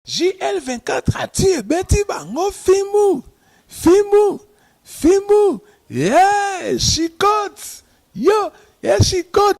JL24 atie beti bango fimu. Fimu. Fimu. Yeah, chicote. Yo, yeah, chicote.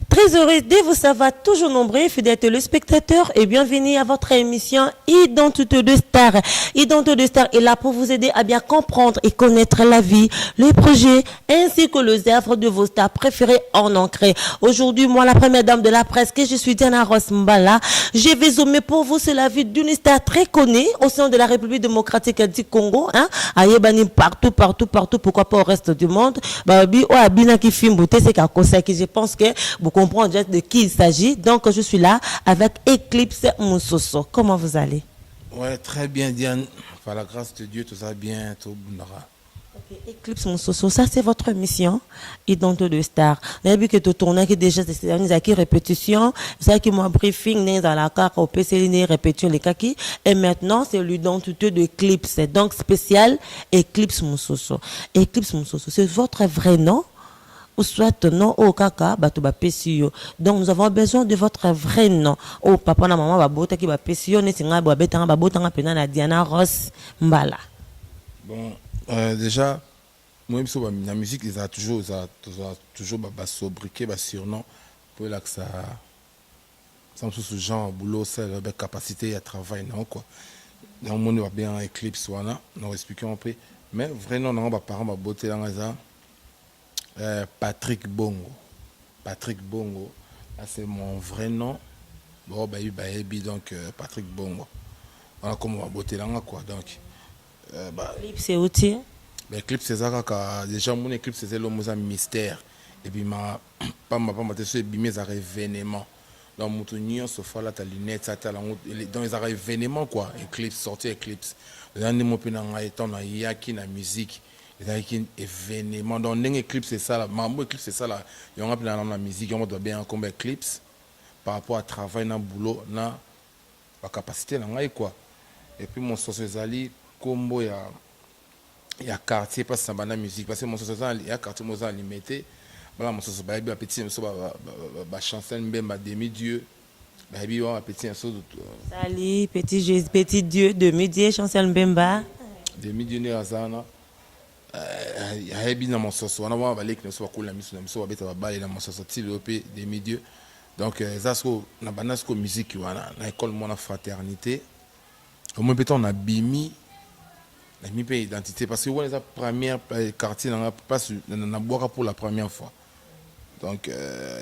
Très heureux de vous savoir toujours nombreux, fidèles téléspectateurs, et bienvenue à votre émission Identité de Star. Identité de Star est là pour vous aider à bien comprendre et connaître la vie, les projets, ainsi que les œuvres de vos stars préférés en ancré. Aujourd'hui, moi, la première dame de la presse, que je suis Diana Ross Mbala, je vais zoomer pour vous sur la vie d'une star très connue au sein de la République démocratique du Congo, hein, à Yébani, partout, pourquoi pas au reste du monde. Babi, ou à Binaki Fimboute, c'est qu'à cause que je pense que vous comprendre de qui il s'agit. Donc, je suis là avec Eclipse Moussoso. Comment vous allez? Ouais, très bien, Diane. Par la grâce de Dieu, tout ça bien, tout bundara. Okay. Eclipse Moussoso, ça c'est votre mission, Identité de Star. Vous avez vu que tu tournes déjà des répétitions, c'est qui moi briefing dans la carte au PC, répétition les kaki. Et maintenant, c'est l'identité de Eclipse. Donc, spécial Eclipse Moussoso. Eclipse Moussoso, c'est votre vrai nom? Ou soit non au kaka batuba pesio. Donc nous avons besoin de votre vrai nom. Oh papa na maman babota ki ba pesio ne singa ba betanga babota nga pena na Diana Ross Mbala. Bon, déjà moi la musique ils a toujours sobriquet ba surnom pour là que ça me sous genre boulot c'est la capacité à travailler non quoi. Donc mon va bien Eclipse wana, nous expliquons après mais vrai nom non ba parent ba boté là ça. Patrick Bongo. Patrick Bongo. Là, c'est mon vrai nom. Bon, bah, donc Patrick Bongo. Voilà comment on va botter là, quoi. Donc, Clip, c'est outil. Clip, c'est ça, déjà, mon équipe, c'est le mot mystère. Et puis, ma c'est bimé, ça événement. Donc, mon tournure, ce fois là, ta lunette, ça, dans les événements, quoi. Eclipse, sorti Eclipse. Dans les mots, il y a qui la musique. Il y a un événement. Donc, un Eclipse, c'est ça. Mambo Eclipse, c'est ça. Il y a la musique, on doit bien comme Eclipse par rapport à travail, dans le boulot, dans la capacité, quoi. Et puis, mon socializali, comme il y a quartier, parce que c'est la musique. Parce que mon socializali, il y a quartier, mon limité. Voilà, mon socializali, il y a petit, chanson, demi-dieu. Il y a petit, Sali, petit dieu, demi-dieu, chancel Mbemba. Demi-dieu, Néazana. Il y a bien mon soso on a valé que nous soit cool la mission nous soit bête baler dans mon soso tilopé des milieux donc ça ce na banasco musique wana na école mon fraternité au moins peut-on a bimi la mi pays identité parce que on est la première quartier dans pas na boire pour la première fois donc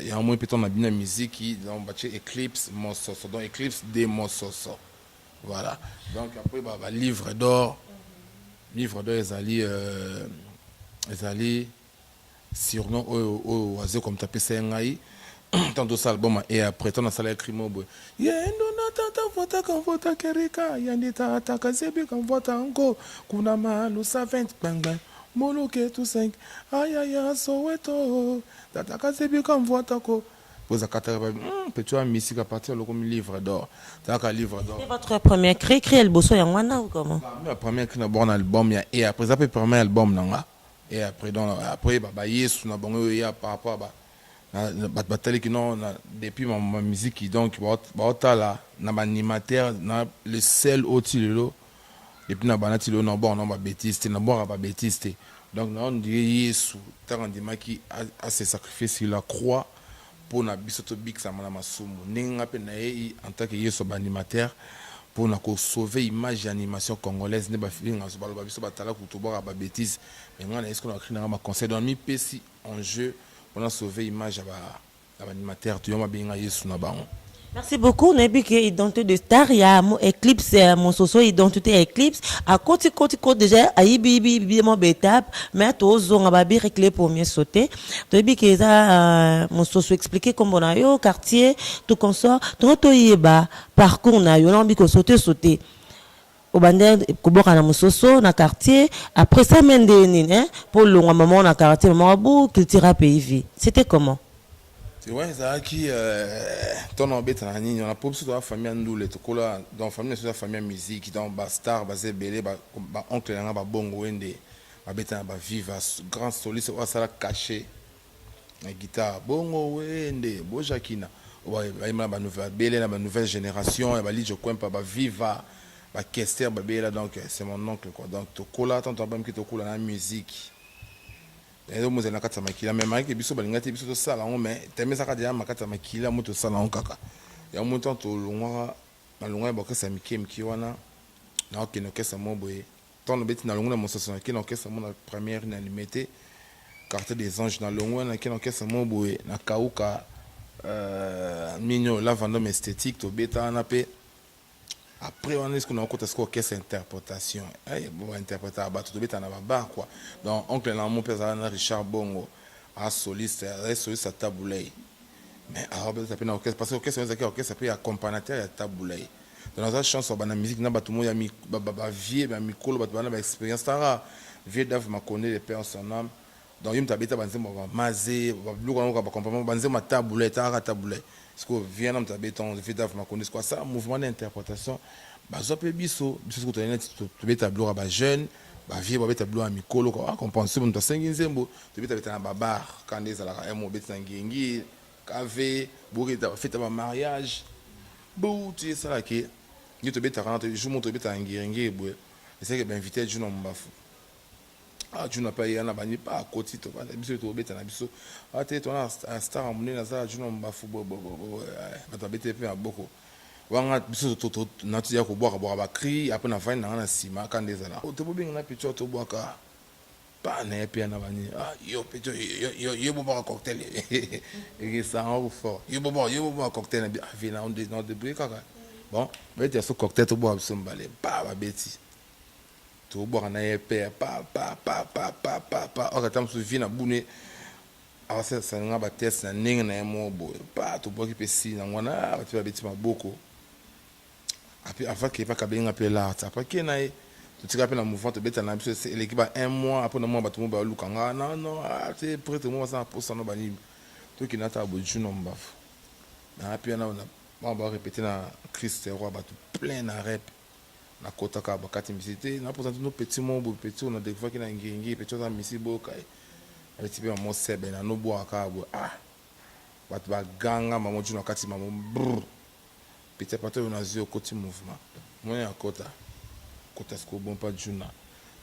il y a au moins peut-on a bien la musique qui dans bâti Eclipse mon soso donc Eclipse des mon soso voilà donc après bah livre d'or ils allaient surnom au oiseau comme tapé sengai tantôt ça album et après ton ça écrit mot yendo na tata vota quand vota kerika yandi tata kazebi quand vota ango kuna malu sa 20 bang moloke tout 5 ayaya soweto tata kazebi quand vota ko posa kataba petit musique à partir le comme livre d'or donc un livre d'or. C'est votre premier cri le bosso yangwana ou comment? La première cri na bon album et après ça peut premier album nanga et après donc après bah yesu na bongo ya par rapport à bataille qui non depuis ma musique qui donc bah là na animateur na le seul otilo et puis na banatilo na bon na ba bêtise na bon ba bêtise donc on dit yesu tant qui a se sacrifié sur la croix pour na bisoto big ça mana masumu ninga pe na en tant que yeso animateur pour na ko sauver image animation congolaise ne ba filinga so baloba biso batala kutoboka ba bêtise mais ngana est-ce qu'on a créé un conseil dans mi pesi en jeu pour na sauver image à animateur tu yoma binga yesu na bango. Merci beaucoup. N'ébiki identité de star, il y a mon Eclipse, mon soso identité Eclipse. À côté déjà, à ibi mon bétap, mais tous on va bien réclé pour mieux sauter. N'ébiki ça, mon soso expliqué comment on a eu au quartier, tout comme ça. Donc toi yeba parcours on a eu l'envie de sauter. Au bandé kuboka na musoso na quartier après ça mende hein pour le maman na quartier maman bou culture pays. C'était comment? Ouais, ça qui ton embête na nini on a pas besoin de la famille ndoule to kola dans famille c'est la famille musique dans Bastar basé belé ba oncle na ba bongo wende ba beta ba viva grand soliste ou ça la caché la guitare bongo wende bojakina ouais ba nouvelle belé na ba nouvelle génération et ba li je coin pas ba viva ba kester ba belé donc c'est mon oncle quoi donc to kola tant ba qui to kola na musique et donc moi na kata makila mais maki biso balingati biso to sala on mais teme saka dia makata makila moto sala on kaka ya moto to longwa na longwa ba kasa miki wana na okino kesa moboye ton beti na longwa mo sasa kino kesa mo na première na limité carte des anges na longwa na kino kesa moboye na kauka mignon lavandome esthétique to beta na pe après on est ce qu'on a côté ce qu'est interprétation eh bon interpréter à battre de na bar quoi donc oncle na mon père na Richard Bongo à soliste à taboulay mais à Robert ça peut na orchestre parce que orchestre ça peut accompagnateur à taboulay dans la chanson ba na musique na batu mo ya mi ba vie ba mikolo batu na ba expérience tara vie dave ma connaît les pères son âme donc yim tabeta banzemo ba mazé ba bluko na ba comprendre banzemo taboulay tara taboulay ce que vient dans ta béton vie dave ma connaît quoi ça mouvement d'interprétation bazo pe biso biso ko to to beta tableau ba jeune ba vie ba beta tableau a mikolo ko compenser mon to sengi nzembo to beta beta na babar quand des ala mo beta ngengi kave bouri ta fête ba mariage bouti ça là qui ni to beta rentre jour mon to beta ngengi boue c'est que ben invité juno mbafu ah tu n'as pas y en a bani pas à côté to biso to beta na biso ah te to na star amune na za juno mbafu bo ba beta pe a boko wanga biso to na tu ya ko boire ba cri après na fin na sima quand des ala to bo na picho to boaka pa na pe na bani ah yo picho yo bo boire cocktail et ça en fort yo bo boire cocktail na vina on de brique bon mais tu as ce cocktail to boire so mbale pa ba beti to boire na pe pa o tam so vina bune a ça ça nga ba test na ninga na mo bo pa to boire ki pe si na ngwana ba tu ba beti maboko après avant qu'il pas kabinga pe là après qui na tu te rappelles la mouvement to beta na biso l'équipe a un mois après na mois ba to mo ba lukanga non c'est prêt to mo ça pour ça no bani to ki na ta bo juno mbaf na puis na on va répéter na Christ roi ba tout plein na rep na kota ka ba kati misité na pour nos petits mots petit on a des fois qui na ngingi petit ça misi boka avec type mo sebe na no bo aka bo ba to ba ganga mamo juno kati mamo petit pato on a zio côté mouvement moi à kota ce qu'on bon pas juna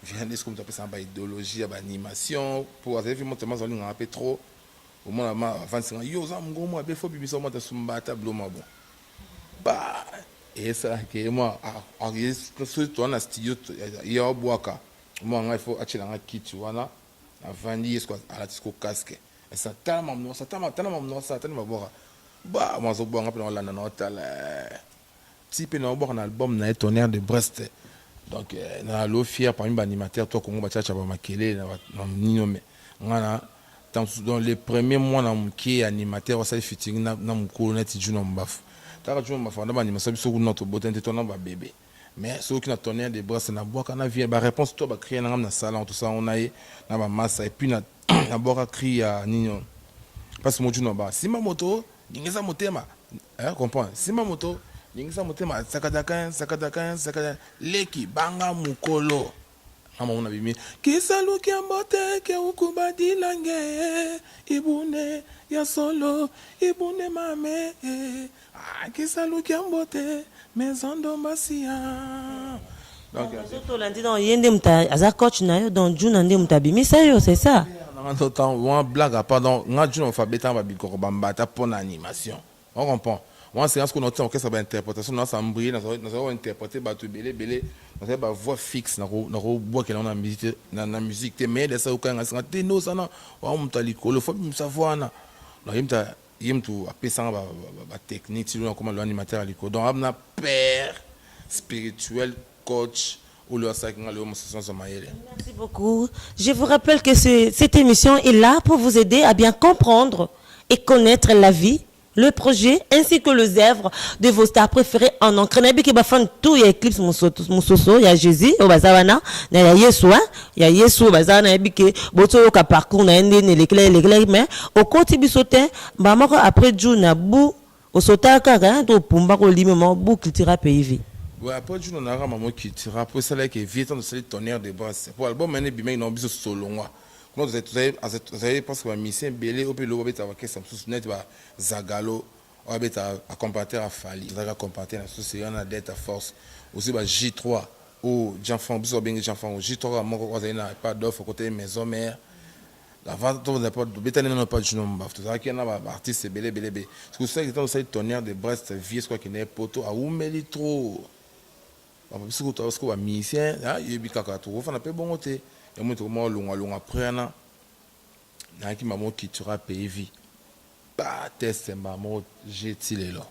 vient de ce qu'on appelle ça ba idéologie ba animation pour avoir vu monter mazoli nga peu trop au moins avant c'est yo za ngo mo be fo bibiso mo ta sumba tableau ma bon bah et ça que moi ce toi na studio ya boaka moi nga il faut achila nga kit wana avandi est-ce à la disco casque et ça tellement non ça tellement boka bah moi zo boanga pe na na hotel type na boka na album na tonnerre de Brest donc na lo fier parmi les animateurs toi Congo bachacha ba makele na nino me ngana dans les premiers mois na mki animateur ça featuring na mukolo na tijuno mbafu taka juno mbafu na ba animation biso kuna to botente to na ba bébé mais ceux qui na tonnerre de Brest na boka na vie ba réponse to ba créer na na salon tout ça on a na ba massa et puis na boka cria nino parce que mo juno ba sima moto ngeza motema comprends sima moto ngeza motema sakadaka leki banga mukolo ama una bimi kisalu kiambote ke ukubadi lange ibune ya solo ibune mame kisalu kiambote maison d'ambasia donc to landi dans yende mta aza coach na yo donc juna ndé mta bimi ça yo c'est ça en tout temps on blague pardon nga juna fa beta ba bikoro bambata pour animation on comprend moi c'est ce qu'on entend que ça va interprétation na ça briller na ça va interpréter ba to belé na ba voix fixe na bois que na musique na musique mais de ça okanga ça te no ça na wa mtaliko le faut me savoir na yimtu apesa ba technique tu comment l'animateur aliko donc amna père spirituel coach ou le sac na le so mayele. Merci beaucoup. Je vous rappelle que cette émission est là pour vous aider à bien comprendre et connaître la vie, le projet ainsi que les œuvres de vos stars préférées en ancré. Na biki ba fan tout ya Eclipse Musoso ya Jésus o bazana na ya Yesu bazana biki boto ka parcours na ende ne l'éclair mais au côté bisotin ba mako après jour na bu au sota kaka to pumba ko limement bu culture pays. Ouais, après tu n'as pas maman qui tira pour ça là qui vient dans ce tonnerre de basse. Pour l'album maintenant bimé non biso solo moi. Comment vous avez parce que ma mission belé au pelo beta wa kesa sous net ba Zagalo ou beta accompagner à Fali. Ça va accompagner la société en a d'être force. Aussi ba J3 ou Jean-Fran biso bien Jean-Fran J3 mon ko na pas d'offre côté maison mère. La vente n'a pas beta n'a pas de nom baf. Ça qui na ba artiste belé parce que ça qui dans cette tonnerre de Brest vie quoi qui n'est poto a oumeli trop. Parce que tu as un musicien, il y a des gens qui ont fait bon côté. Il y a des gens qui après un qui m'a montré qui sera payé. Pas test, maman, j'ai tiré là.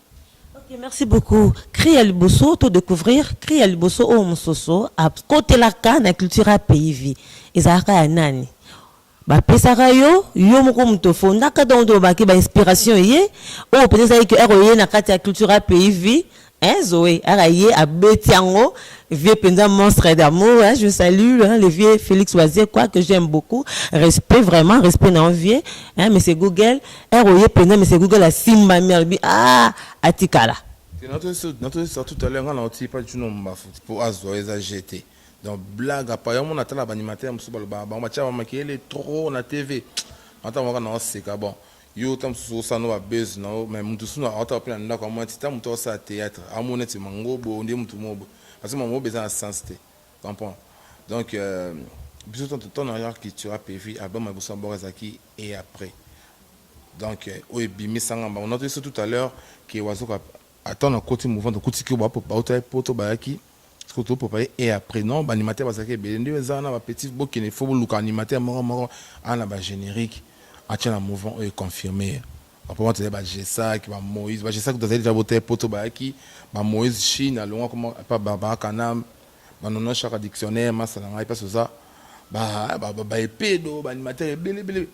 Ok, merci beaucoup. Cria le bosso, tout découvrir. Cria le bosso au Musoso. À côté la canne, la culture pays. Et ça a nani. Ba pesaka yo moko muto fonda ka donc ba ki ba inspiration yé. Oh peut-être que eroye na kati ya culture pays. Zoé, Araye, à Betiango, vieux pendant monstre d'amour, hein, je salue, hein, le vieux Félix Oisier, quoi, que j'aime beaucoup. Respect, vraiment, respect dans le vieux, hein, mais c'est Google, Eroye pendant, mais c'est Google à Simba Merbi, Atikala. Notre tout à l'heure, on a aussi pas du nom pour Zoé, GT. Donc, blague, après, on a la animateur, on est trop na TV. Attends, on a c'est bon. Yo tam so sa no base na mais mutu suna auto plan na kwa mati tam to sa théâtre amoneti mangobo ndi mutu mobo parce que mon besoin sensité comprends donc biso ton arrière qui tu as PV album à Bossa Borazaki et après donc o ebimi sanga on a dit tout à l'heure qui wazo attend un côté mouvement de côté qui va pour poto bayaki ce que pour et après non animateur bazaki belende ezana ba petit boki ne faut luka animateur moro ana ba générique à un mouvement est confirmé. Après moi tu dis bah j'ai ça qui va Moïse bah j'ai ça que tu as déjà voté poto bah qui bah Moïse Chine à loin comment pas Baba Kanam bah non chaque dictionnaire masala ngai pas ça bah pédo bah animateur belé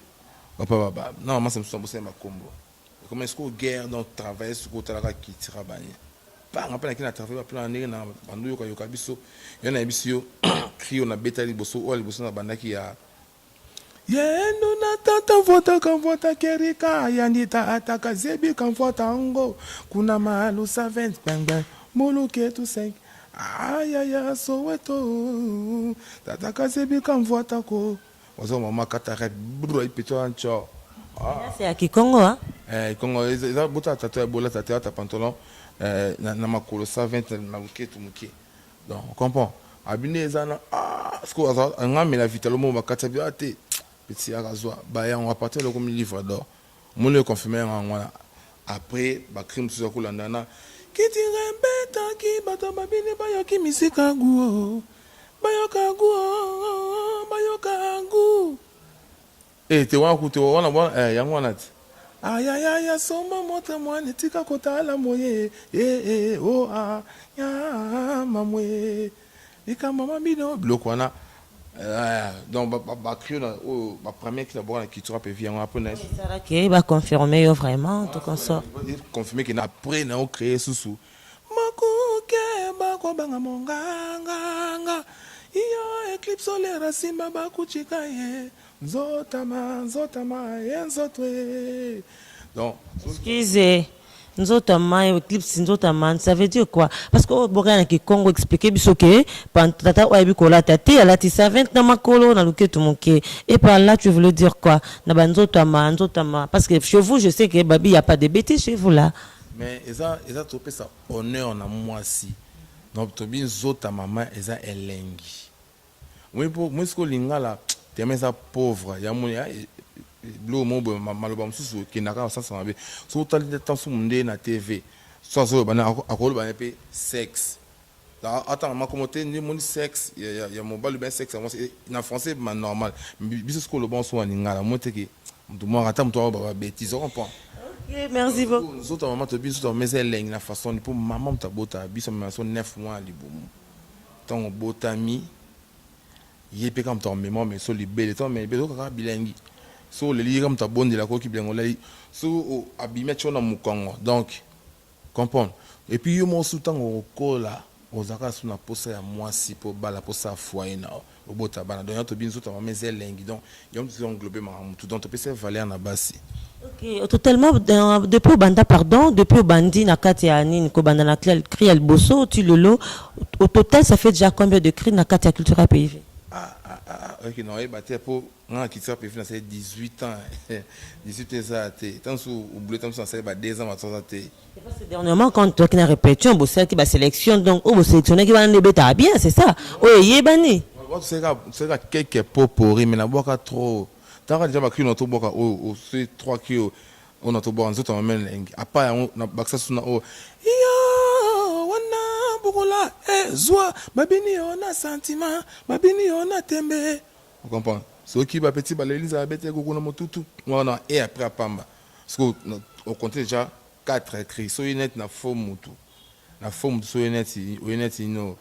bah non moi ça me semble c'est ma combo comment est-ce que guerre donc travail sur côté là qui tira bah pas rappelle qu'il a travaillé plein année na bandu yoka biso yana biso crio na betali boso ou boso na bandaki ya yendo na tata vota kerika yanita ataka zebi kan vota ango kuna malu 70 bang moluke tu 5 ayaya soweto tata zebi kan vota ko wazo mama katare bro ipito ancho c'est à Kikongo hein Congo eza bota tata bola tata ta pantalon na makolo 120 na muketu muke donc on comprend abine ezana sko aza ngame la vitalo mo makata bi ate petit arazoa baya on va partir le comme livre d'or mon le confirmer en après ba crime sur ko landana ki ti rembeta ki bato babine ba yo ki misika guo ba yo ka guo te wa ku te wana yang wana aya soma mota mwana tika kotala moye ya mamwe ika mama bino bloko wana donc ba première qui d'abord qui sera pévi en après ça qui va confirmer vraiment tout comme ça confirmer qu'il après na on créer susu makoke ba ko banga monganga iyo Eclipse solaire simba ba kuchika ye nzotama yenzotwe donc excusez nzotama Eclipse nzotama ça veut dire quoi parce que bokana ki Congo expliquer biso que tata oyebi kola tati ala ti 20 na makolo na luketu moke et par là tu voulais dire quoi na nzotama parce que chez vous je sais que babi y a pas de bêtises chez vous là mais eza topé ça honneur na moi si donc tobi nzotama mama eza elengi moi ce que lingala tellement ça pauvre ya mon ya blo mo maloba mususu ki naka sasa mabe so tali de temps munde na TV so so bana akolo bana pe sexe da attends ma commenter ni mon sexe ya mobile ben sexe en français man normal biso ce que le bon so ngala mo te ki mtu mo ata mtu ba bêtise on comprend. OK merci beaucoup nous autres maman te biso to mais elle la façon pour maman ta bota biso ma so 9 mois liboum ton botami yé pe comme ton mémoire mais so libéré ton mais bezo ka bilingue so le lire comme ta bonne de la coquille bien olay so abimé chona mukongo donc comprendre et puis yo mo soutan au kola ozaka suna posa ya mwasi po bala posa foyer na obota bana donc to bin souta mais elengi donc yom tu englober ma tout donc to pese valer na basi. Ok, totalement, depuis au banda, pardon, depuis au bandi, na kati ya nini, ko banda na cri el bosso, tu lolo, au total, ça fait déjà combien de cris na kati ya culture PIV? Ok, non, il battait pour un qui sera PIV, c'est 18 ans, 18 ans, ça a été, tant sous oublié, tant sous ça, 2 ans, ça a été. Dernièrement, quand tu as répété, on bosse qui va sélection, donc on bosse sélectionner qui va en bêta bien, c'est ça? Oui, il est banni. C'est quelques pots pourris, mais la boîte a trop. T'as déjà bakri notre boîte au c'est 3 kilos, on a tout bon, nous autres même lingue. À part on a baksa sur na o. Yo, wana bukola, zwa, babini on a sentiment, babini on a tembe. Vous comprenez? Ce qui va petit balélise à bête gogo na motutu. On a et après à pamba. Parce qu'on comptait déjà 4 écrits. So net na forme mutu. Na forme so net, net ino.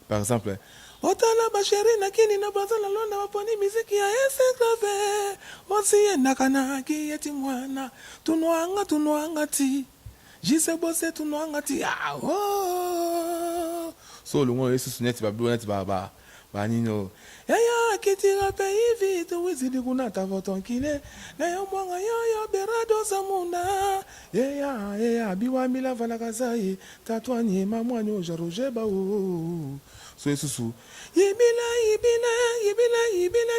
Par exemple, otala basheri na kini na bazala londa waponi miziki ya eseklave osi nakana ki yeti mwana tunuanga ti jise bose tunuanga ti so lungo yesu suneti babdo neti baba banino yaya kitira pe hivi to wizidi kuna tavoton kile na yo mwanga yo berado zamuna yaya biwa mila vala kazai tatwani mamwani ojaroje ba o so yesu ibila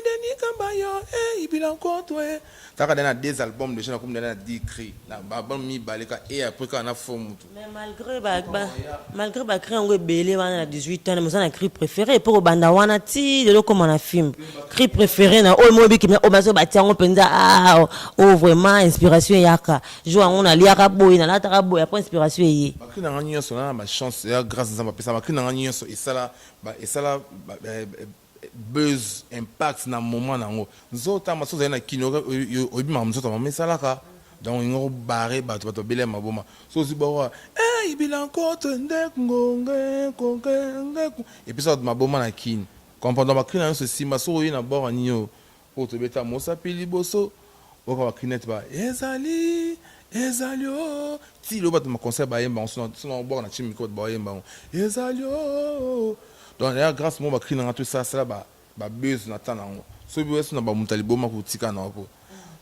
deni kamba yo ibila kotwe taka dana 2 albums déjà comme dana 10 cris na album mi baleka et après quand on a forme tout mais malgré ba cri ngo belé wana 18 ans mais on a cri préféré pour banda wana ti de comme on a film cri préféré na o mo bi ki o bazo ba tiango penza vraiment inspiration yaka jo on a liaka boy na la taka boy après inspiration yi ba cri na ngani so na ma chance grâce à ma pesa ba cri na ngani so et ça buzz impact na moment nango nzota masoza na kino obi ma nzota ma sala ka donc ngo baré bato belé maboma so si bawa ibila nkoto ndekungonge konge et puis ça maboma na kin comprendre ba kina so si maso na bora nyo po to beta mosa pili boso o ka kinet ba ezalio ti lo bato ma concert ba yemba on bora na chimiko ba yemba ezalio donc là grâce moi ba cri na tout ça ba buzz na tana ngo so bi wesu na ba mutalibo ma kutika na po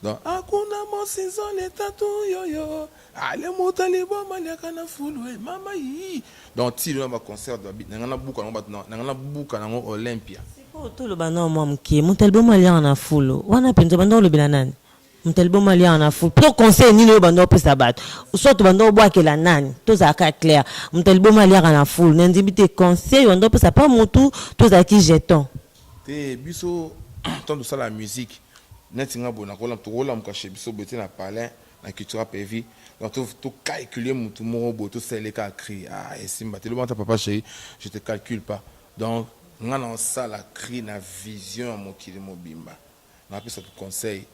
donc akuna mo saison tatu yoyo ale mutalibo maliaka na fulu mama yi donc ti le ba concert de bit na buka na ba na buka na ngo Olympia c'est tout le bana mo mki mutalibo maliaka na fulu wana penzo bando lo bila nani mutalibo maliaka na fulu pour concert ni le bando pesa bat soit bando bo akela nani to za ka clair mutalibo maliaka na fulu n'indibité concert bando pesa pas mutu to za ki jeton te biso tant de ça la musique netinga bona ko la mkache biso boté na palais na culture PV donc tout calculer mutu mo bo to c'est les cas cri et simba te le bon papa chéri je te calcule pas donc nga na ça la cri na vision mo kili mo bimba na pesa tout conseil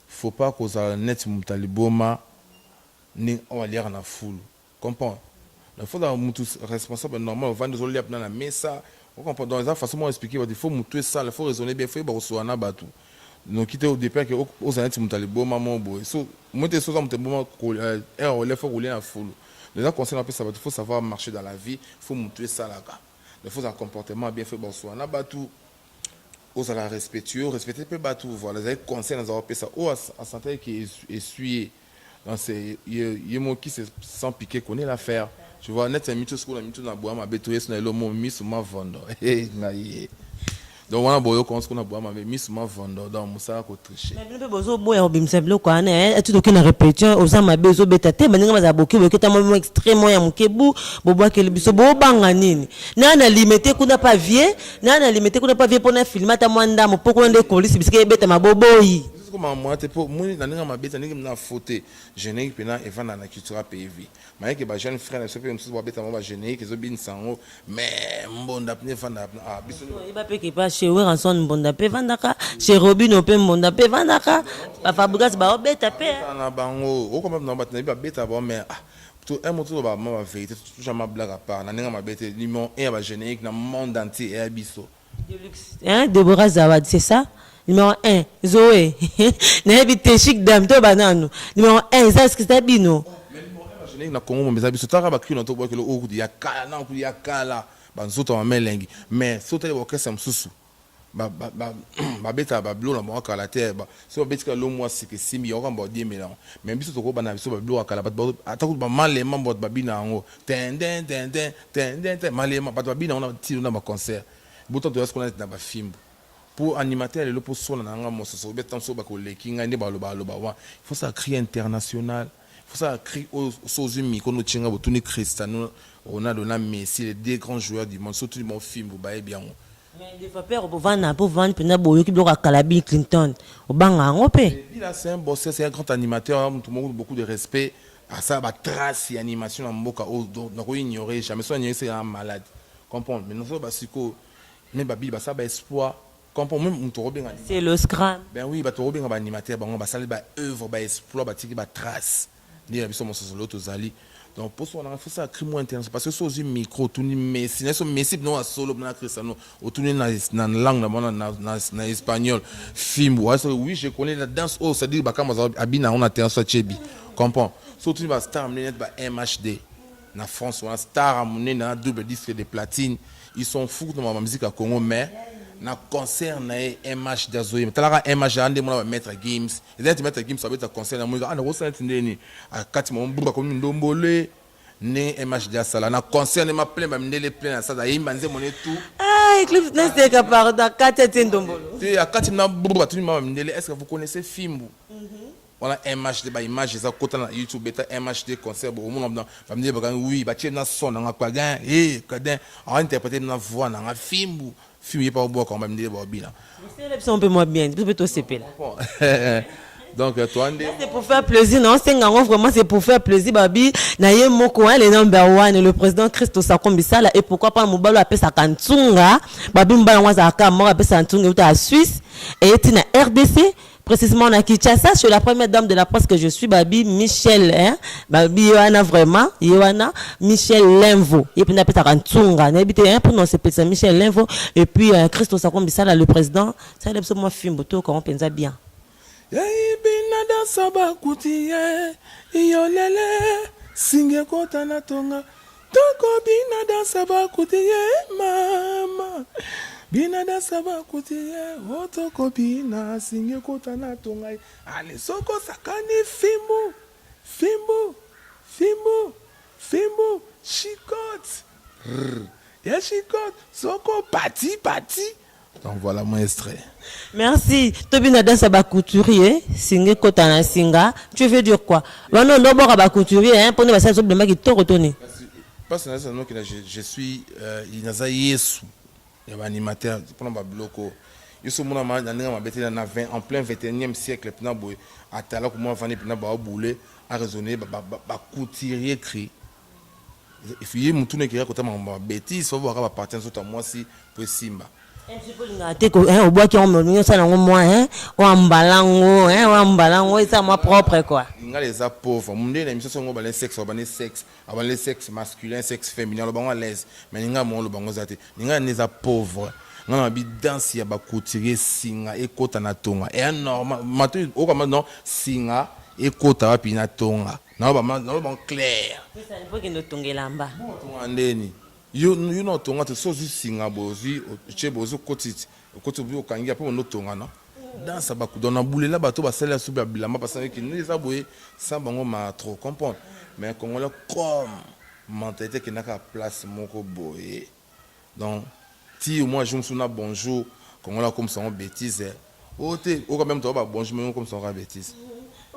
faut pas que ça net mutaliboma ni on va lire na foule comprends il faut dans mutu responsable normal va nous lire na mesa on comprend dans la façon moi expliquer il faut mutu ça il faut raisonner bien il faut ba recevoir batu donc quitter au départ que aux années mutaliboma mon boy so moi te so ça mutaliboma on il faut rouler na foule les gens conseillent un peu ça il faut savoir marcher dans la vie il faut mutu ça là il faut un comportement bien fait ba recevoir batu aux la respectueux respecter peu batu voilà les conseils dans avoir ça au à santé qui essuyer donc c'est il mo qui se sans piquer connaît l'affaire tu vois net mi tout ce qu'on a mis tout na bois ma betoyer sur le mo mi sur ma vendre donc on a boyo qu'on a bois ma mi sur ma vendre donc musa ko tricher mais le bozo boya obimseblo quoi na tout aucune répétition aux ma bezo betate mais nga za boki boki ta mo extrêmement ya mukebu bobo ke biso bo banga nini na na limité kuna pas vieux na na limité kuna pas vieux pour na filmer ta mwanda mo poko ndé kolisi bisike beta maboboyi comme moi te pour moi na nga mabeta ningi na faute générique pena evana na culture PV mais que ba jeune frère na sope msusu ba beta ba générique zo bin sango mais mbonda pne fanda biso iba pe ki pas chez Ranson mbonda pe vandaka chez Robin pe mbonda pe vandaka ba fabrikas ba beta pe na bango o comme na ba na beta ba mais tout un moto ba ma vérité tout jamais blague à part na nga mabeta limon et ba générique na monde entier et biso Hein, Deborah Zawad, c'est ça? Numéro 1, Zoé. N'habite chic dame, to banano. Numéro 1, ça, est-ce que c'est bino? Je n'ai pas Congo, mais ça, ça va crier dans ton bois que le haut, il y a kala, il y a kala. Bah, nous autres, on met lingue. Mais, sauter les orchestres, ça me sous. Bah, bêta, bah, bleu, là, moi, à la terre, bah, si on bêta, l'eau, moi, c'est que si, il y aura un bon 10 000 ans. Mais, si tu as un bleu, à la terre, attends, bah, mal, les membres de Babina, en haut. Ten, mal, les membres de Babina, on a tiré dans un concert. Bouton de ce qu'on a dans un film. Pour animateur, le pour son, on a un mot, c'est ça, bêta, on a les king, il faut ça crier international. Il faut ça crier aux États-Unis, qu'on nous tient à tout Cristiano, Ronaldo, Messi, les deux grands joueurs du monde, surtout mon film, vous voyez bien. Mais des fois, pour vendre, qui bloque à Bill Clinton, au bang c'est un boss, c'est un grand animateur, tout le monde beaucoup de respect. À ça, bah, trace et animation dans Moka, donc on ignorer, jamais soigner, c'est un malade. Comprendre. Mais nous sommes basico, mais Babi, ça, bah, espoir. Comprendre, même on bien. C'est le scrum. Ben oui, bah, tu bien animateur, bah, on va saluer, bah, œuvre, bah, exploit, bah, tirer, bah, trace. Ni la mission, mon l'autre, Zali. Donc, pour ça, il faut ça créer moins intéressant. Parce que c'est aussi micro, tout le Messi, Messi, non, à solo, non, à Cristiano, au tout le dans la langue, dans l'espagnol, film. Oui, je connais la danse, oh, c'est-à-dire, bah, quand on a bien, on a terrain sur Tchebi. Comprends? Surtout, bah, star, bah, MHD. En France, on a star, on a double disque de platine. Ils sont fous dans ma musique à Congo, mais. Na concert na MH dazoye talaka MH ande mona mettre games et mettre games ça va être concert na moi ana rosa tindeni akati mo mbuba ko ndombole ne MH da sala na concert ne ma plein ba ndele plein na ça da yimba nze moné tout ah Eclipse n'est que capable akati ndombolo tu akati na mbuba tout ma ndele est-ce que vous connaissez Fimbu on a MHD ba image ça côté na YouTube beta MHD concert bo mo na famille ba oui ba tient na son na kwa gan kadin a interpréter na voix na Fimbu film pas au bois quand même dire Bobby c'est un peu moins bien peut-être au CP là donc toi c'est pour faire plaisir non c'est vraiment c'est pour faire plaisir Babi na ye moko le number 1 le président Christo Sakombi Sala et pourquoi pas Mobalo appelle ça Kantunga Babi mbala mwaza akama appelle ça Kantunga à Suisse et na RDC précisément na Kinshasa, je suis la première dame de la presse que je suis, Babi Michel, hein, Babi Yohana vraiment, Yohana Michel Lenvo, et puis on appelle ça Rantunga, n'habite hein, pour nous c'est petit Michel Lenvo, et puis Christo Sakombi Sala le président, ça c'est moi film boto comment pensa bien. Binada sabakuti yolele singe kota na tonga toko binada sabakuti mama. Binada sabakuti otoko bina singe kota na tonga ale soko sakani fimbo chicot ya chicot soko pati donc voilà mon extrait. Merci. Tobina dans sa couturier, singe kotana singa. Tu veux dire quoi? Non, non, bon, couturier, hein, pour ne pas ça, le mec qui te retourne. Parce que je suis, il y a Yesu, il y a un animateur, pour le bloco. Il y a un en plein 21e siècle, à Tala, comment on va bouler, à raisonner, couturier écrit. Il faut y avoir tout le qui raconte ma bêtise, il faut voir à partir de moi si pour Simba. Au bois qui ont ça dans moi, hein, ou en balango, et ça moi propre quoi. Il y a les pauvres, mon Dieu, l'émission sont le sexe, le sexe masculin, sexe féminin, le bon à l'aise, mais il y a mon le bon zate, il y a les pauvres. On a envie de danser, il y a couturier, singa, et kota na tonga. Et normal, maintenant, au comme non, singa, et kota puis na tonga. Non, bon clair. Ça ne faut qu'il ne tongue là-bas. You know tonga to so singa bozi che bozo kotiti koto bi okangi apo no tonga na dansa ba ku dona boule la bato ba sala su ba bilamba parce que nous les aboyer sans bango ma trop comprendre mais congolais comme mentalité qui n'a qu'à place moko boye donc si moi je me souviens bonjour congolais comme ça en bêtise au quand même toi ba bonjour mais comme ça en bêtise.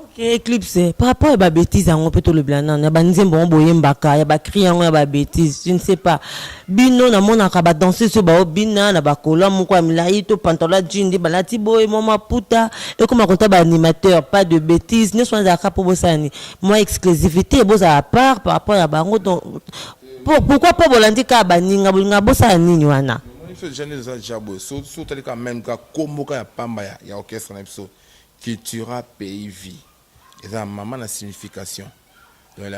Ok, Eclipse, par rapport à la bêtise, on peut tout le blanc. Il y a des gens qui ont des criants, il y a des bêtises, je ne sais pas. Bino, na mona ka ba danser sur ba bina na ba kola moko amilai to pantalon jean de balati boy mama puta et comme raconter ba animateur pas de bêtises ne soit za pour bosani moi exclusivité boza à part par rapport à bango donc pourquoi pas bolandi ka ba ninga bolinga bosani ni wana je ne sais pas so tali ka même ka komboka ya pamba ya orchestre na biso cultura pays vie et ça maman la signification donc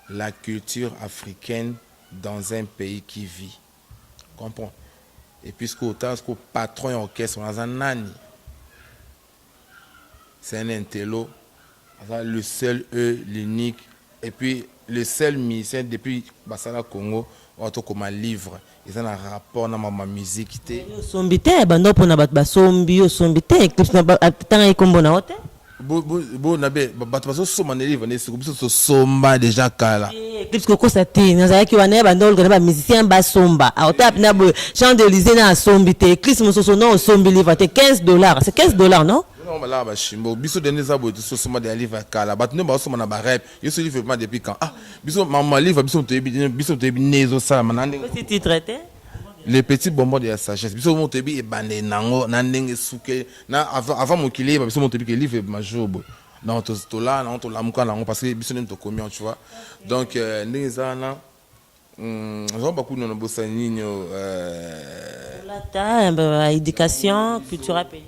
la culture africaine dans un pays qui vit. Comprends? et puis ce que patron orchestre on a nani c'est un intello le seul l'unique et puis le seul musicien depuis Basala Congo auto comme un livre ils ont un rapport dans ma musique sombité bando pona bat basombi sombité clips na tanga ikombo na hote bon nabe bato baso soma na livre ne so somba déjà kala clips ko ça te nazaki wana bando le ba musicien ba somba auto na bo Champs-Élysées na sombité clips mo so non sombi livre te $15 c'est $15 non non bah là bah chimbo biso de neza bo so soma de livre kala bato ne ba soma na ba rap yo so livre vraiment depuis quand biso maman livre biso to ebi nezo ça manande petit titre te les petits bonbons de la sagesse biso mo tebi e bande nango na ndenge suke na avant mon kili biso mo tebi que livre majobo non to là non to lamuka nango parce que biso ne to combien tu vois donc ndenge za na on beaucoup non bossa nino la éducation culturelle pays.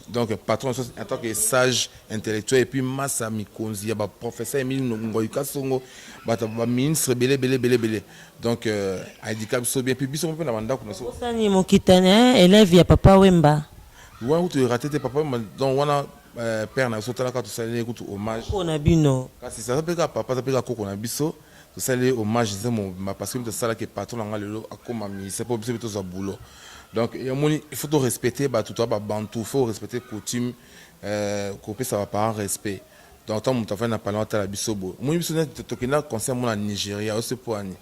Donc patron en tant que sage intellectuel et puis massa mikonzi ba professeur Emile Ngoyika Songo ba ministre belé donc handicap so bien puis biso na banda ko so ça ni mokitane élève ya papa Wemba ouais ou tu raté papa donc wana père na so tala ka to saler ko hommage on a bino kasi ça peut ka papa ça peut ka ko na biso to saler hommage zemo parce que ça là que patron nga lelo akoma ministre pour biso to za boulot. Donc il faut tout respecter bah tout bah bantou faut respecter coutume couper ça va par respect donc tant mon enfant n'a pas longtemps la bisobo moi biso to kina concert mon en Nigeria aussi pour ani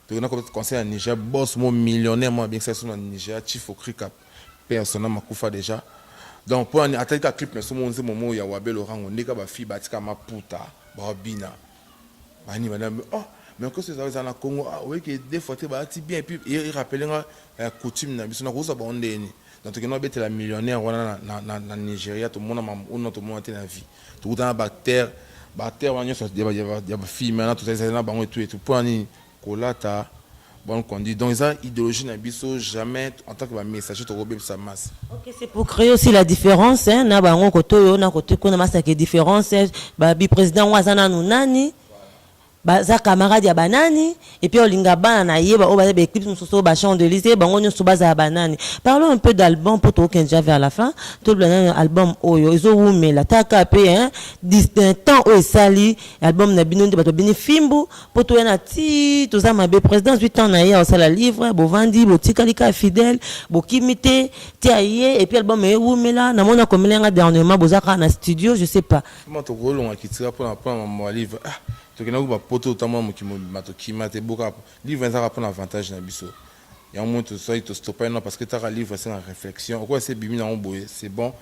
to kina concert en Nigeria boss mon millionnaire moi bien que ça soit en Nigeria chief au cricap personnellement makufa déjà donc pour ani attaque à clip mais ce moment c'est moment ya wabe Laurent on est ka ba fi batika ma puta ba bina bani madame oh mais que c'est ça dans Congo oui que des fois tu vas bien et puis il rappelle la coutume na biso na ko ça ba ondeni donc tu connais la millionnaire wana na Nigeria tout le monde on tout le monde na vie tout dans bactère wana so ya ba fille maintenant tout ça na bango et tout pour ni kolata bon conduit donc ça idéologie na biso jamais en tant que messager to robé sa masse. OK c'est pour créer aussi la différence hein na bango koto na koto ko na massa que différence ba bi président wazana nani baza camarade ya banani et puis olinga bana na yeba o ba be clips musoso ba Champs-Élysées bango nyoso baza banani. Parlons un peu d'album pour to déjà vers la fin tout le album oyo izo wumela taka pe hein temps o sali album na bino bato bini fimbu pour to na ti to za mabe président 8 ans na ya o sala livre bo vandi bo tikalika fidèle bo kimité ti aye et puis album e wumela na mona komelenga dernièrement bozaka na studio je sais pas comment to rolonga kitira pour mon livre to kena ko poto tamo mo kima te boka livre ça rapporte avantage na biso ya mo to so to stopper non parce que ta livre c'est en réflexion quoi c'est bimi na boye c'est bon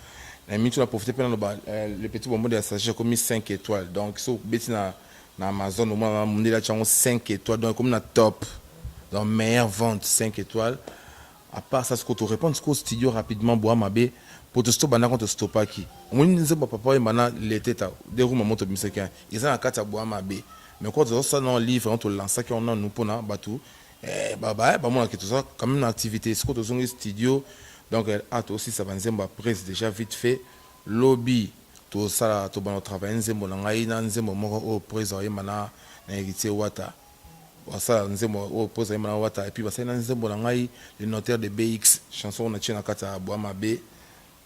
na mi tu la profiter pendant le petit bonbon de la sagesse comme 5 étoiles donc so beti na Amazon au moins on est là 5 étoiles donc comme na top dans meilleure vente 5 étoiles à part ça ce que tu réponds ce studio rapidement bois mabe pour te stopper na contre stopper qui on ne sait pas papa et maintenant l'été ta des roues monte bisekin ils ont carte bois mabe mais quand ça dans livre on te lance qui on a nous pour na batou bah moi qui tout ça quand même une activité ce que tu as studio donc a aussi ça va nzemba presse déjà vite fait lobby tout ça tout bon travail nzembo na ngai na nzembo moko au président mana na héritier wata ça nzembo au président mana wata et puis ça na nzembo na ngai le notaire de BX chanson na tchena kata bois mabe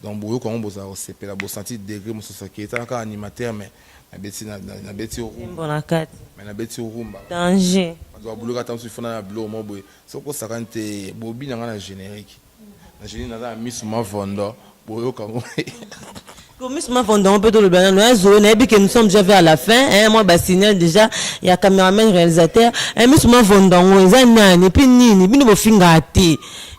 donc boyo ko mboza o sepela bo senti degré mo so qui est animateur mais na beti rumba na kati mais na beti rumba danger doit bouloka tam sufona na bulo mo boy so ko sakante bobi na ngana générique na génie na Miss Mavondo boyo ka mo comme Miss Mavondo on peut le bien no zone et puis que nous sommes déjà vers la fin hein moi ba signer déjà il y a caméraman réalisateur Miss Mavondo on za nani puis nini bino bo finga te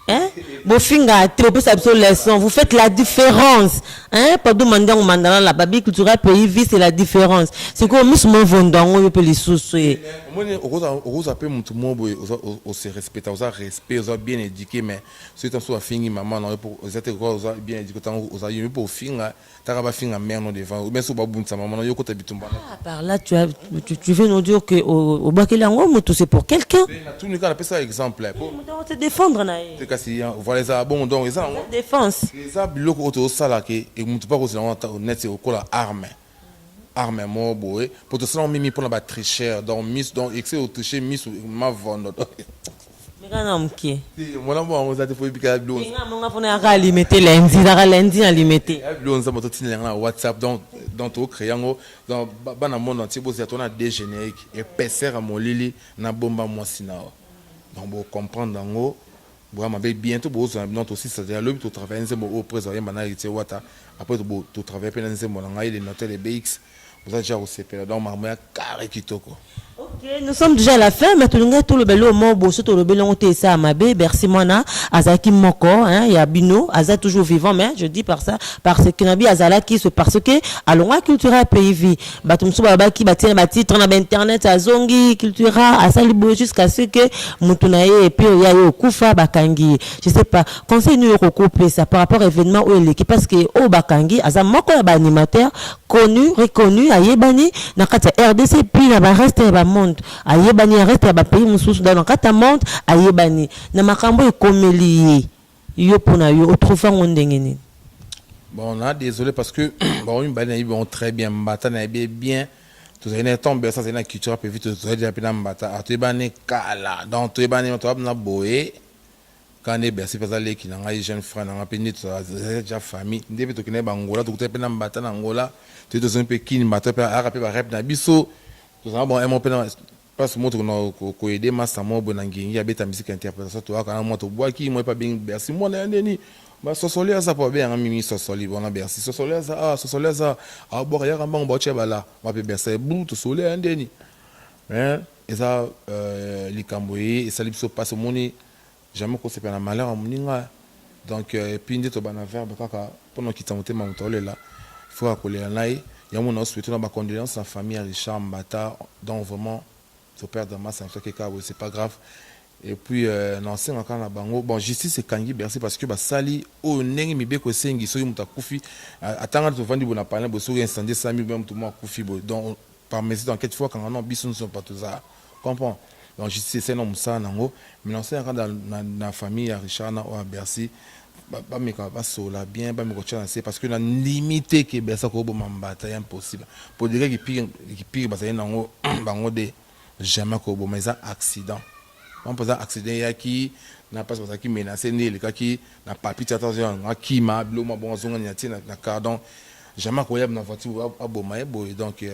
hein bo finga te bo ça leçon vous faites la différence hein pas demander au mandala la babi culturelle pays vie c'est la différence c'est que Miss Mavondo on peut les soucier moi on peut mutu mo boy on se respecte on respect on bien éduqué mais c'est un soit fingi maman non pour vous êtes bien éduqué on a pour finga taraba finga mère non devant mais so ba bunta maman non yoko tabitumba par là tu veux nous dire que au bakelango mutu c'est pour quelqu'un tout le cas ça exemple pour te défendre na c'est kasi voilà ça bon donc ça défense ça biloko auto sala ke et mutu pas ko net au kola arme mo boy pour te ça mimi pour la battre très cher donc miss donc excès au toucher miss ma vendre Ngana mki. Moi moi on a des fois bika blon. Nga monga pona ka limiter lundi, ka lundi na limiter. Blon ça moto tin na WhatsApp donc to créango dans bana monde entier bo on a des génériques et PCR à molili na bomba moi sinao. Donc vous comprendre ngo vraiment bientôt vous non aussi c'est le but de travailler c'est au présent bana été wata après tu travailler pendant c'est mon ngai les noter les BX vous avez déjà au CP donc maman carré kitoko. Ok, nous sommes déjà à la fin, mais tout le belo mot bosso tout le belo on t'est ça ma bé merci mona azaki moko hein il y a bino aza toujours vivant mais je dis par ça parce que nabi azala qui se parce que alonga cultura pays vie batumsu baba qui batie titre na internet azongi cultura asali bo jusqu'à ce que mutuna et puis il y a eu kufa bakangi je sais pas conseil nous recouper ça par rapport à événement ou l'équipe parce que au bakangi aza moko ya ba animateur connu reconnu ayebani na kata RDC puis na ba reste ba monde ayebani reste ya ba pays mususu dans kata monde ayebani na makambo ekomeli yo pona yo otrouva ngondengeni. Bon là désolé parce que bon une bana bon très bien mbata na bien tout ça tombe ça c'est une culture peu vite tout ça déjà bien mbata a tu bane kala donc tu bane to na boé quand est bercé parce que qui na jeune frère na peine tout ça déjà famille ndebe to kine bangola to te na mbata na ngola tu te un peu qui mbata pe a rapper ba rep na biso tout ça bon mon peine parce que moi ko aider master mo bon ngingi ya beta musique interprétation to aka na moi to bois qui moi pas bien bercé moi na ndeni ba sosoli ça pas bien mimi sosoli bon bercé sosoli ça a bo ya kamba bo che bala ma pe bercé bou to soli ndeni hein et ça likamboyi et ça liso passe moni jamais ko c'est pas malheur à moninga donc et puis ndito bana verbe kaka pendant qu'il t'monter ma motole là il faut accoler là il y a mon hospital dans ma condoléance à famille à Richard Mbata donc vraiment son père de masse c'est pas grave et puis non c'est encore la bango bon justice c'est kangi bercé parce que ba sali o nengi mi beko sengi so muta kufi atanga to vandi bona parler bo so incendie 5000 même tout moi kufi donc par mesure d'enquête fois quand on biso ne sont pas tout ça comprends donc justice c'est non ça nango mais non c'est encore dans la famille à Richard na au Bercy ba me ka ba sola bien ba me ko chance parce que la limité que bersa ko bo mambata est impossible pour dire qui pire ba ça nango bango de jamais ko bo mais accident on peut accident ya qui n'a pas ça qui menacé né le cas qui n'a pas pu attention qui m'a blo ma bon zonga nyati na cardon jamais ko yab na voiture aboma boy donc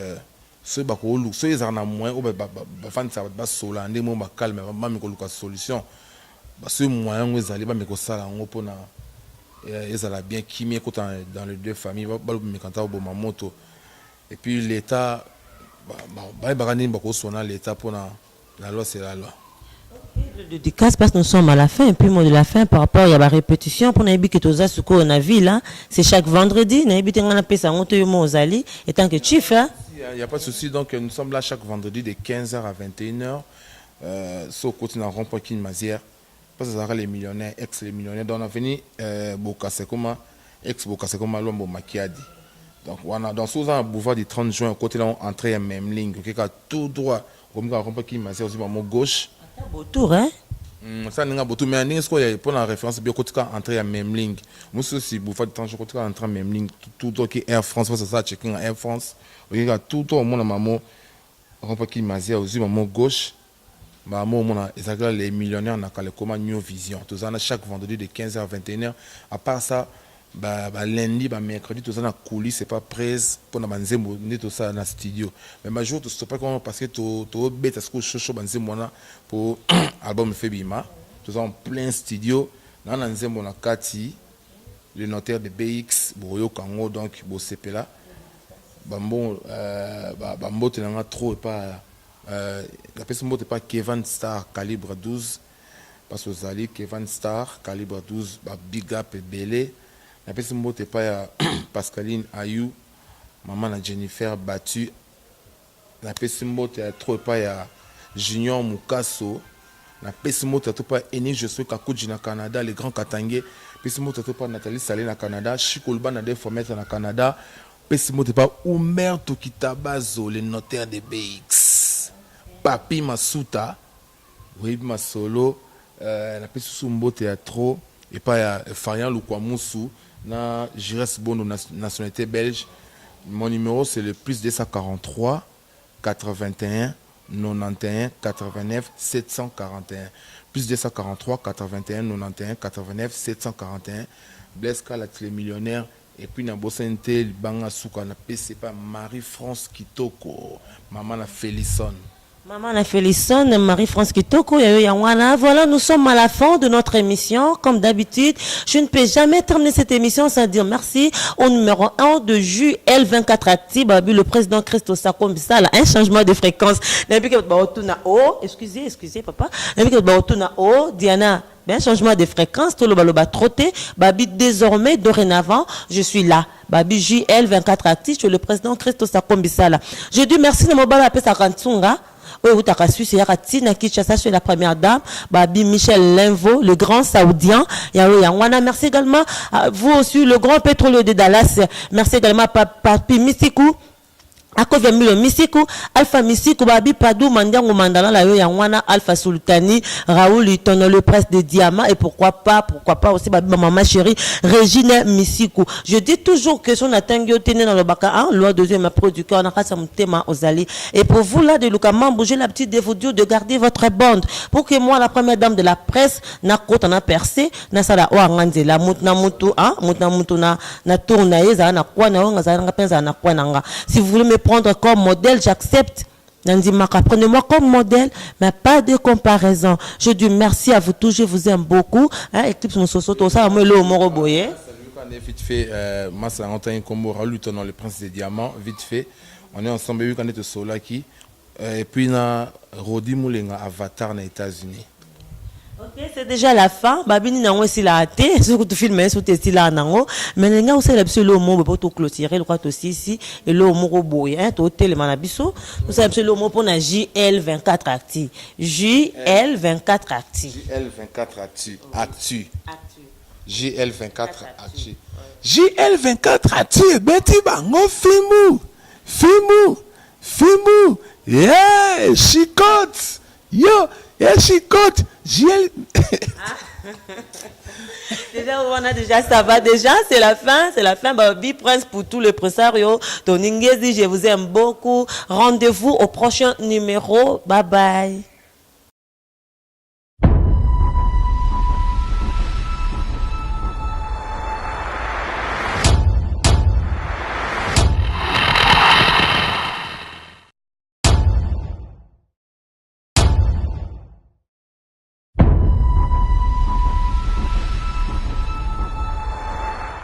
ce ba ko lu ce ezana moins o ba fan ça ba sola ndé mo ba calme ba me ko luka solution ba ce moyen ngo ezali ba me ko sala ngo pona ezala bien qui mi ko dans les deux familles ba lu me kanta bo ma moto et puis l'état ba ni ba ko sona l'état pona la loi c'est la loi. Le dédicace parce que nous sommes à la fin et puis mot de la fin par rapport il y a la répétition pour nabi que toza suko on a vu là c'est chaque vendredi nabi tengana pesa ngoto yo mozali et tant que chief hein il y a pas de souci donc nous sommes là chaque vendredi de 15h à 21h sur côté na rond-point King Mazière parce que ça les millionnaires ex les millionnaires donc on a venu Bokasekoma ex Bokasekoma Lombo Makiadi donc on a dans sous un boulevard du 30 juin côté là entrée en même ligne qui a tout droit comme on rond-point King Mazière aussi mon gauche beau tour hein ça n'inga beau tour mais n'inga ce qu'il y a pour la référence bien côté quand entrer en même ligne moi aussi boulevard du 30 juin côté quand entrer en même ligne tout droit qui Air France parce que ça checking Air France il y a tout droit mon maman rond-point King Mazière aussi mon gauche bah moi on a les millionnaires na kale comme New Vision tout ça chaque vendredi de 15h à 21h à part ça bah lundi bah mercredi tout ça na coulisses c'est pas presse pour na banzembo ni tout ça na studio mais ma jour tout stop pas parce que to bête ce que chaud banzembo na pour album Febima tout ça en plein studio na nzembo na kati le notaire de BX Boyo Kango donc bo CP là bambo bambo tenanga trop et pas la personne n'est pas Kevin Star calibre 12 parce que Zali Kevin Star calibre 12 big up et belé la personne n'est pas Pascaline Ayou maman na Jennifer battu la personne n'est trop pas Junior Mukaso la personne n'est pas Eni je suis Kakuji na Canada les grands Katangé personne n'est pas Nathalie Salé na Canada Chikolba na des formats na Canada personne n'est pas Omerto Kitabazo le notaire de BX Papi Masuta, oui, ma solo, la personne sous mbote ya trop, et pas ya Farian Lukwamusu, na Jires Bono, nationalité belge. Mon numéro c'est le plus 243 81 91 89 741. Plus 243 81 91 89 741. Blaise Kalat, les millionnaires. Et puis, na Bosente, Banga Souka, na PCPA, Marie-France Kitoko, Maman la Félisson. Maman la Félisson, Marie-France Kitoko, Yawana. Voilà, nous sommes à la fin de notre émission. Comme d'habitude, je ne peux jamais terminer cette émission sans dire merci au numéro 1 de JL24 Active, le président Christo Sako Mbisala, un changement de fréquence. Excusez, papa. Diana. Ben, changement de fréquence, tout le baloba trotté, babi désormais, dorénavant, je suis là. Babi JL24 Active, je suis le président Christo Sako Mbisala. Je dis merci de m'obala à Pesa Kantunga. Oui, vous avez su, c'est Ratina Kinshasa, je suis la première dame. Babi Michel Linvo, le grand saoudien. Yawana, merci également à vous aussi, le grand pétrolier de Dallas. Merci également à Papi Misikou. Akovia Milo Misiku, Alpha Misiku, Babi Padou, Mandiango Mandala, la Yangwana, Alpha Sultani, Raoul Luton, le presse de Diamant, et pourquoi pas aussi Babi Maman chérie, Régine Misiku. Je dis toujours que son atteint tenu dans le baka, hein, loi deuxième producteur, on a un thème aux alliés. Et pour vous là, de Lukaman, bougez la petite dévotion de garder votre bande. Pour que moi, la première dame de la presse, na côte, on a percé, na sala oangande, la moutna moutou, hein, moutna moutou na tournaye, na quoi, na quoi, si vous voulez me prendre comme modèle, j'accepte. Prenez-moi comme modèle, mais pas de comparaison. Je dis merci à vous tous, je vous aime beaucoup. Équipe sur tout ça, moi le moro boye. Vite fait, Massa Antoine Kombo, Raoul dans le prince des diamants, vite fait. On est ensemble, vu qu'on est au Solaki. Et puis, on a Rodi Moulenga, Avatar, aux États-Unis. Ok, c'est déjà la fin. Babini n'a aussi la hâte. Ce que tu filmes, c'est que tu là nango. Mais les gars, aussi l'absolu mot pour tout clôturer. Le quoi aussi ici et le mot roboy. Hein, tout tel manabiso. Nous sommes absolument mot pour la JL24 Actu. JL24 Actu. JL24 Actu. JL24 Actu. JL24 Actu. Betty Bango Fimou. Yeah, chicote. Yo. Et chicote, déjà, ça va déjà, c'est la fin, Babi Prince pour tous les pressarios. Toningezi, je vous aime beaucoup. Rendez-vous au prochain numéro. Bye bye.